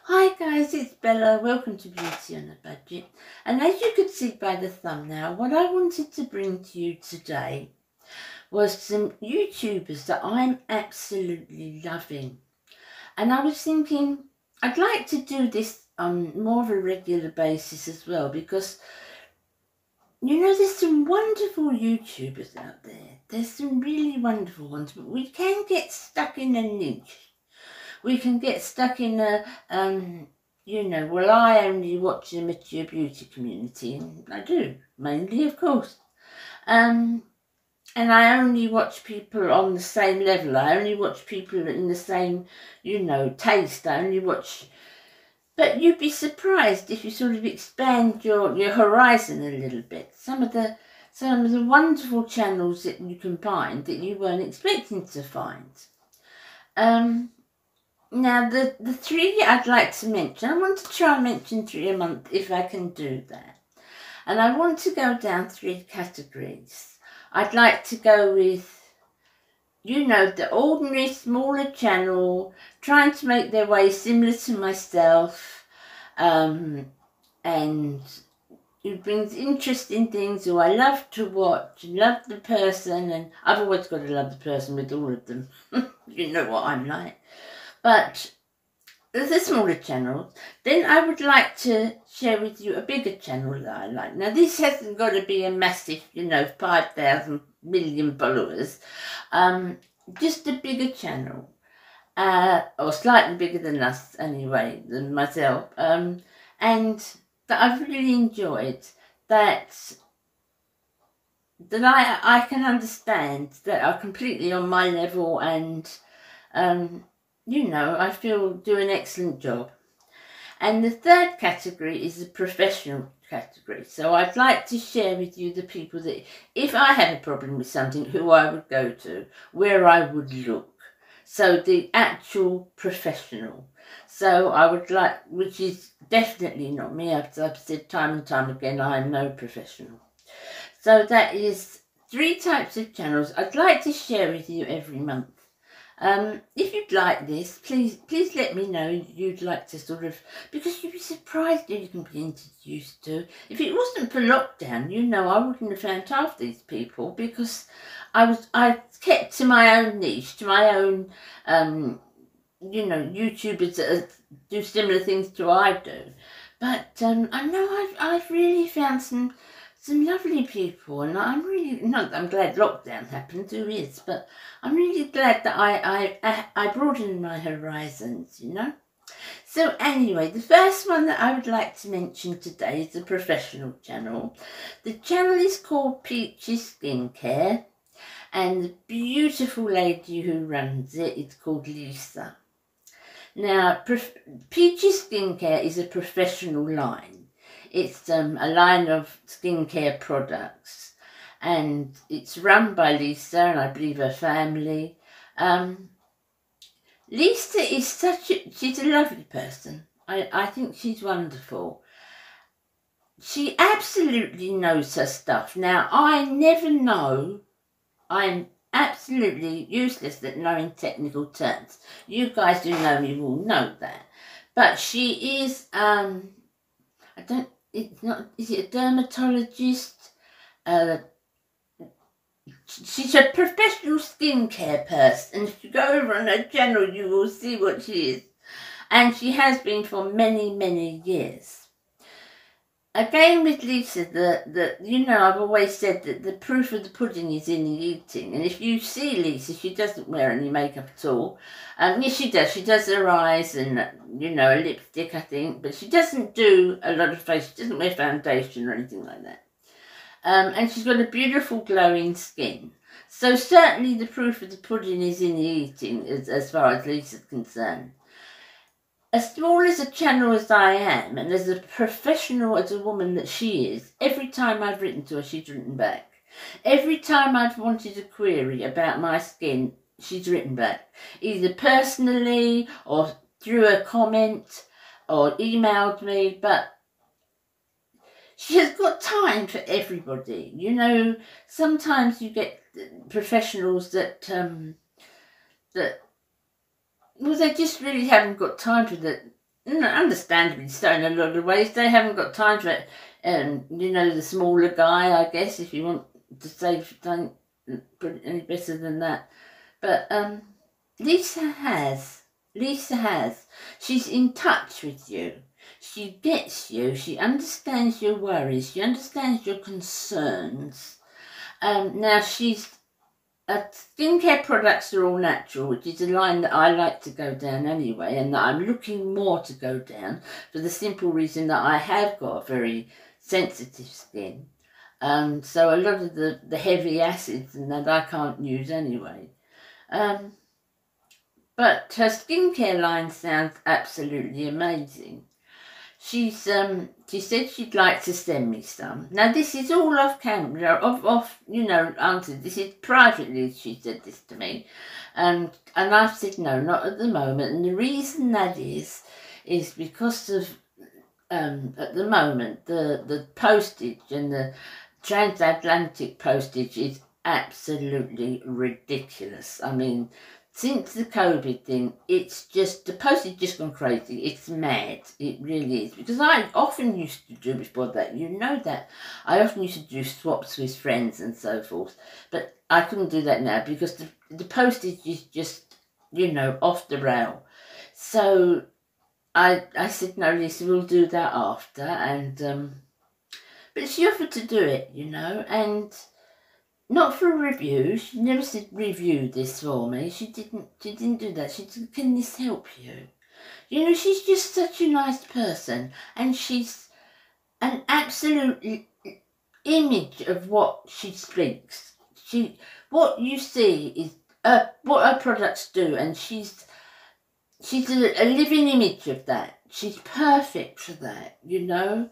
Hi guys, it's Bella. Welcome to Beauty on a Budget. And as you could see by the thumbnail, what I wanted to bring to you today was some YouTubers that I'm absolutely loving. And I was thinking I'd like to do this on more of a regular basis as well, because there's some wonderful YouTubers out there. There's some really wonderful ones, but we can get stuck in a niche. We can get stuck in a, well, I only watch the mature beauty community, and I do, mainly, of course. And I only watch people on the same level. I only watch people in the same, taste. I only watch... But you'd be surprised if you sort of expand your horizon a little bit. Some of the wonderful channels that you can find that you weren't expecting to find. Now, the three I'd like to mention, I want to try and mention 3 a month if I can do that. And I want to go down 3 categories. I'd like to go with, the ordinary smaller channel, trying to make their way similar to myself, and who brings interesting things, who I love to watch, love the person, and I've always got to love the person with all of them. You know what I'm like. But there's a smaller channel. Then I would like to share with you a bigger channel that I like. Now, this hasn't got to be a massive, 5,000 million followers. Just a bigger channel. Or slightly bigger than us anyway, than myself. And that I've really enjoyed. That I can understand, that are completely on my level, and I feel do an excellent job. And the 3rd category is the professional category. So I'd like to share with you the people that, if I had a problem with something, who I would go to, where I would look. So the actual professional. So I would like, which is definitely not me. I've said time and time again, I'm no professional. So that is 3 types of channels I'd like to share with you every month. If you'd like this, please let me know you'd like to sort of, because you'd be surprised who you can be introduced to. If it wasn't for lockdown, I wouldn't have found half these people, because I kept to my own niche, to my own, YouTubers that do similar things to I do. But I know I've really found some lovely people, and I'm really, I'm glad lockdown happened, who is, but I'm really glad that I broadened my horizons, So anyway, the first one that I would like to mention today is the professional channel. The channel is called Peach's Skincare, and the beautiful lady who runs it is called Lisa. Now, Peach's Skincare is a professional line. It's a line of skincare products, and it's run by Lisa and I believe her family. Lisa is she's a lovely person. I think she's wonderful. She absolutely knows her stuff. Now, I never know. I'm absolutely useless at knowing technical terms. You guys who know me will know that. But she is, is it a dermatologist? She's a professional skincare person. If you go over on her channel, you will see what she is. And she has been for many, many years. Again with Lisa, I've always said that the proof of the pudding is in the eating. And if you see Lisa, she doesn't wear any makeup at all. Yes, she does. She does her eyes and, a lipstick, I think. But she doesn't do a lot of face. She doesn't wear foundation or anything like that. And she's got a beautiful glowing skin. So certainly the proof of the pudding is in the eating, as far as Lisa's concerned. As small as a channel as I am, and as a professional, as a woman that she is, every time I've written to her, she's written back. Every time I've wanted a query about my skin, she's written back. Either personally, or through a comment, or emailed me, but she has got time for everybody. Sometimes you get professionals that, well, they just really haven't got time for that. understandably so in a lot of ways. They haven't got time for it. You know, the smaller guy, I guess, if you want to say, don't put it any better than that. But Lisa has. She's in touch with you. She gets you. She understands your worries. She understands your concerns. Now skincare products are all natural, which is a line that I like to go down anyway, and that I'm looking more to go down for the simple reason that I have got very sensitive skin. So a lot of the heavy acids and that I can't use anyway. But her skincare line sounds absolutely amazing. She said she'd like to send me some. Now this is all off camera, you know, answered. This is privately, she said this to me. And I've said no, not at the moment. And the reason that is because of, at the moment, the postage and the transatlantic postage is absolutely ridiculous. I mean, since the COVID thing, it's just, the postage just gone crazy. It's mad. It really is. Because I often used to do, before that, you know that, I often used to do swaps with friends and so forth. But I couldn't do that now because the postage is just, you know, off the rail. So I said, no, Lisa, we'll do that after. And but she offered to do it, you know, and not for a review. She never said review this for me. She didn't do that. She said, can this help you? You know, she's just such a nice person, and she's an absolute image of what she speaks. What you see is what her products do, and she's a living image of that. She's perfect for that, you know,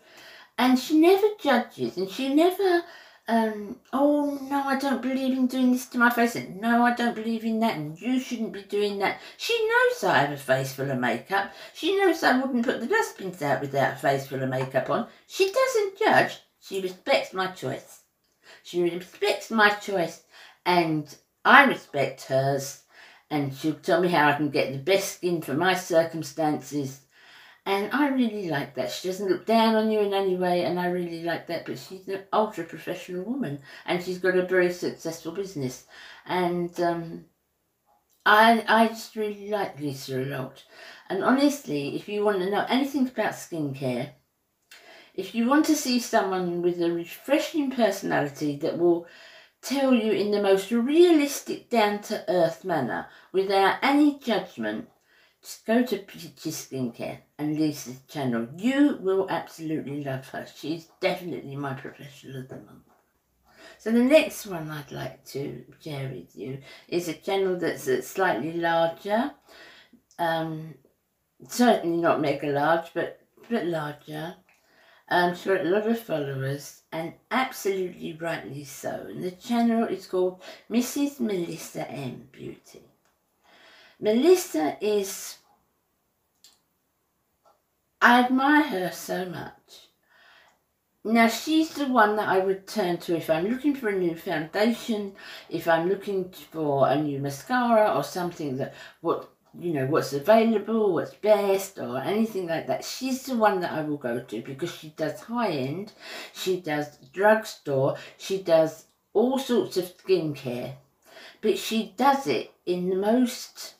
and she never judges, and she never. Oh no, I don't believe in doing this to my face, and no, I don't believe in that, and you shouldn't be doing that. She knows I have a face full of makeup. She knows I wouldn't put the dustbins out without a face full of makeup on. She doesn't judge. She respects my choice. She respects my choice, and I respect hers, and she'll tell me how I can get the best skin for my circumstances. And I really like that. She doesn't look down on you in any way, and I really like that. But she's an ultra-professional woman, and she's got a very successful business. And I just really like Lisa a lot. And honestly, if you want to know anything about skincare, if you want to see someone with a refreshing personality that will tell you in the most realistic, down-to-earth manner, without any judgment, just go to Petit Skincare and Lisa's channel. You will absolutely love her. She's definitely my professional of the month. So the next one I'd like to share with you is a channel that's slightly larger. Certainly not mega large, but larger. She's got a lot of followers, and absolutely rightly so. And the channel is called Mrs. Melissa M Beauty. Melissa is, I admire her so much. Now she's the one that I would turn to if I'm looking for a new foundation, if I'm looking for a new mascara or something that, what's available, what's best or anything like that. She's the one that I will go to because she does high-end, she does drugstore, she does all sorts of skincare, but she does it in the most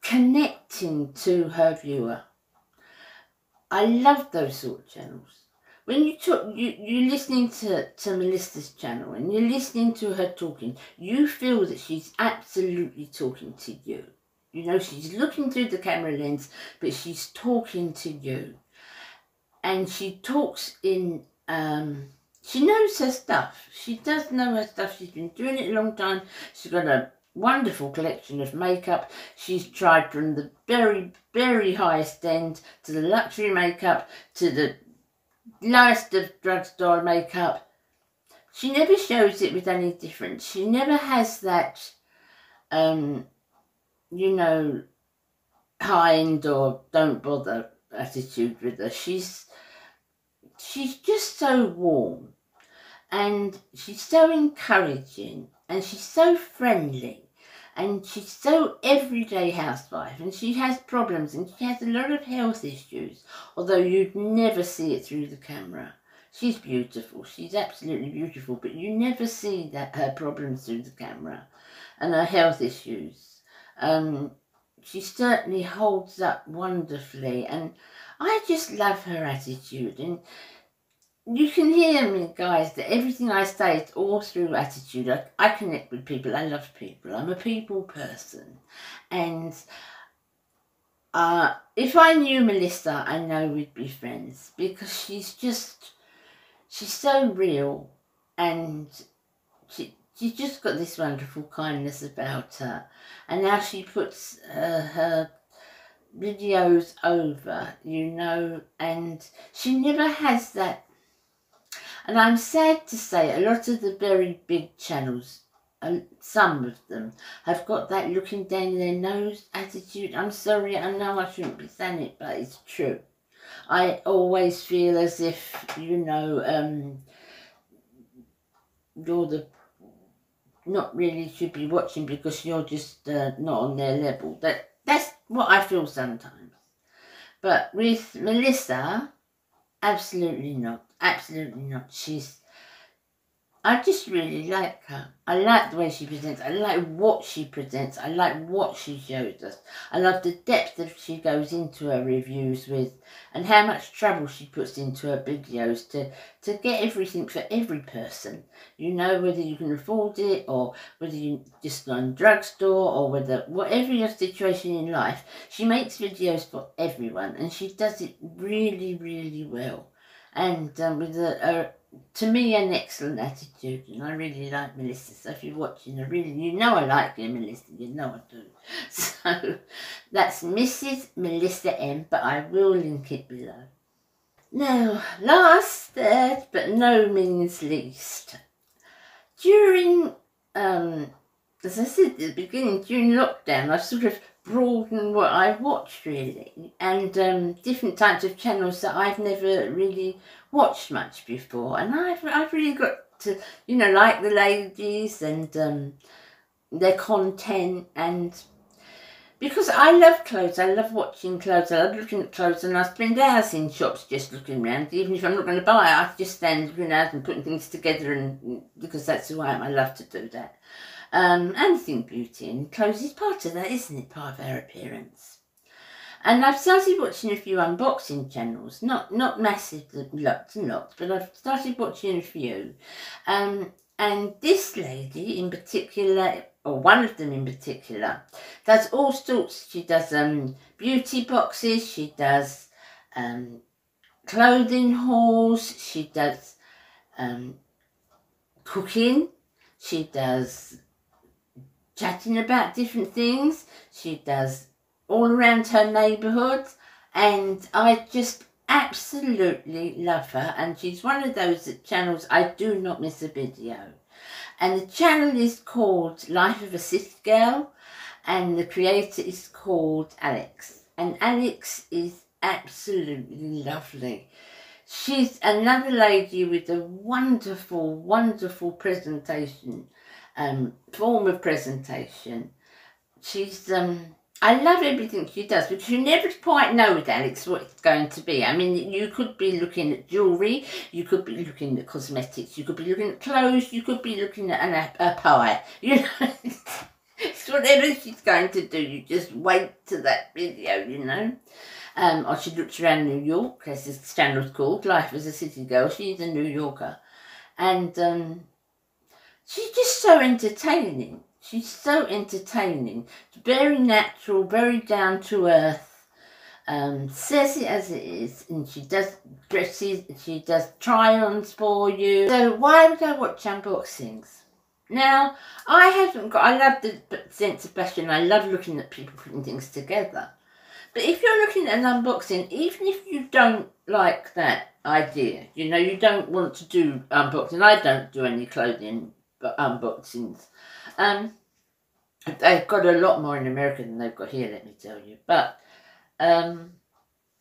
connecting to her viewer. I love those sort of channels. When you're listening to Melissa's channel and you're listening to her talking, you feel that she's absolutely talking to you. You know, she's looking through the camera lens, but she's talking to you. And she talks in, she knows her stuff. She does know her stuff. She's been doing it a long time. She's got a wonderful collection of makeup. She's tried from the very, very highest end to the luxury makeup to the lowest of drugstore makeup. She never shows it with any difference. She never has that, high-end or don't bother attitude with her. She's just so warm, and she's so encouraging, and she's so friendly, And she's so everyday housewife, and she has problems, and she has a lot of health issues, although you'd never see it through the camera. She's beautiful, she's absolutely beautiful, but you never see that her problems through the camera and her health issues. She certainly holds up wonderfully, and I just love her attitude. And you can hear me, guys, that everything I say is all through attitude. I connect with people. I love people. I'm a people person. And if I knew Melissa, I know we'd be friends, because she's so real, and she's just got this wonderful kindness about her. And now she puts her videos over, you know, and she never has that. And I'm sad to say a lot of the very big channels, some of them, have got that looking down their nose attitude. I'm sorry, I know I shouldn't be saying it, but it's true. I always feel as if, you know, you're not really should be watching because you're just not on their level. That's what I feel sometimes. But with Melissa, absolutely not. Absolutely not. I just really like her. I like the way she presents. I like what she presents. I like what she shows us. I love the depth that she goes into her reviews with, and how much trouble she puts into her videos to get everything for every person. You know, whether you can afford it, or whether you just go in a drugstore, or whatever your situation in life, she makes videos for everyone, and she does it really, really well. And with to me, an excellent attitude, and I really like Melissa. So if you're watching, you know I like you, Melissa. You know I do. So that's Mrs. Melissa M, but I will link it below. Now, last, third, but no means least, during as I said at the beginning, during lockdown, I've sort of broadened what I watched, really, and different types of channels that I've never really watched much before, and I've really got to, you know, like the ladies and their content, and because I love clothes, I love watching clothes, I love looking at clothes, and I spend hours in shops just looking around. Even if I'm not going to buy it, I just stand looking around and putting things together, and because that's who I am, I love to do that. Anything beauty, and clothes is part of that, isn't it? Part of our appearance. And I've started watching a few unboxing channels, not massive, lots and lots, but I've started watching a few. And this lady in particular, or one of them in particular, does all sorts. She does beauty boxes, she does clothing hauls, she does cooking, she does chatting about different things, she does all around her neighbourhood, and I just absolutely love her. And she's one of those channels I do not miss a video. And the channel is called Life of a City Girl, and the creator is called Alex. And Alex is absolutely lovely. She's another lady with a wonderful, wonderful presentation, form of presentation. She's I love everything she does, because you never quite know with Alex what it's going to be. I mean, you could be looking at jewellery, you could be looking at cosmetics, you could be looking at clothes, you could be looking at a pie. You know, it's whatever she's going to do. You just wait to that video, you know. Or she looks around New York, as this channel's called, Life as a City Girl. She's a New Yorker. And she's just so entertaining. She's so entertaining. Very natural, very down to earth. Says it as it is, and she does dresses, she does try-ons for you. So why would I watch unboxings? Now, I love the sense of fashion. I love looking at people putting things together. But if you're looking at an unboxing, even if you don't like that idea, you know, you don't want to do unboxing. I don't do any clothing unboxings. They've got a lot more in America than they've got here, let me tell you. But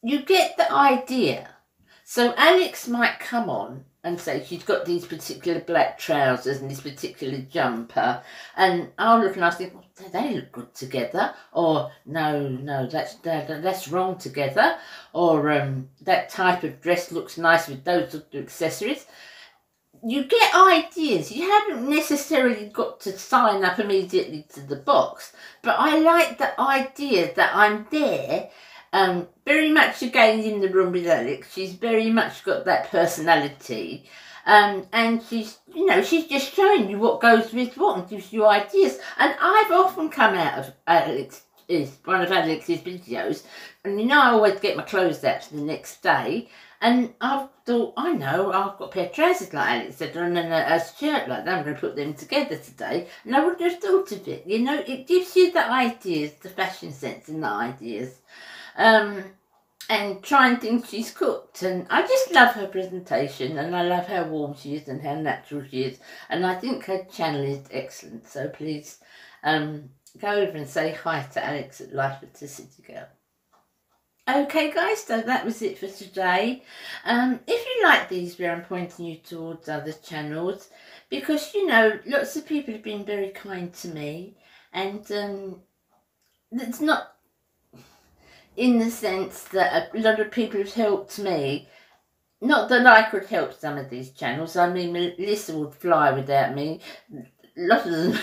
you get the idea. So Alex might come on and say she's got these particular black trousers and this particular jumper, and I'll look and I think, well, they look good together, or no, that's wrong together, or that type of dress looks nice with those accessories. You get ideas. You haven't necessarily got to sign up immediately to the box, but I like the idea that I'm there. Very much again in the room with Alex. She's very much got that personality, and she's, you know, she's just showing you what goes with what and gives you ideas. And I've often come out of one of Alex's videos, and you know I always get my clothes out for the next day, and I've thought, I know, I've got a pair of trousers like Alex said, and then a shirt like that, I'm going to put them together today, and I wouldn't have thought of it. You know, it gives you the ideas, the fashion sense and the ideas. And trying things she's cooked, and I just love her presentation, and I love how warm she is and how natural she is, and I think her channel is excellent. So please go over and say hi to Alex at Life with the City Girl. Okay guys, so that was it for today. If you like these where I'm pointing you towards other channels, because you know lots of people have been very kind to me, and it's not in the sense that a lot of people have helped me. Not that I could help some of these channels. I mean, Melissa would fly without me. A lot of them,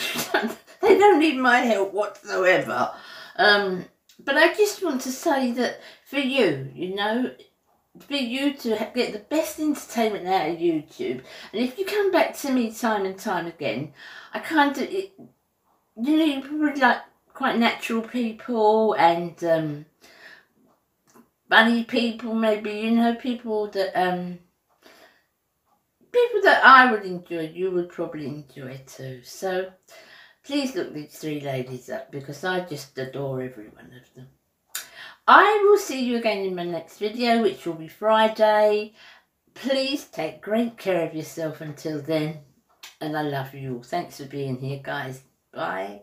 they don't need my help whatsoever. But I just want to say that for you, you know, for you to get the best entertainment out of YouTube, and if you come back to me time and time again, I kind of, you know, you probably like quite natural people and funny people, maybe, you know, people that I would enjoy, you would probably enjoy too. So please look these three ladies up, because I just adore every one of them. I will see you again in my next video, which will be Friday. Please take great care of yourself until then, and I love you all. Thanks for being here, guys. Bye.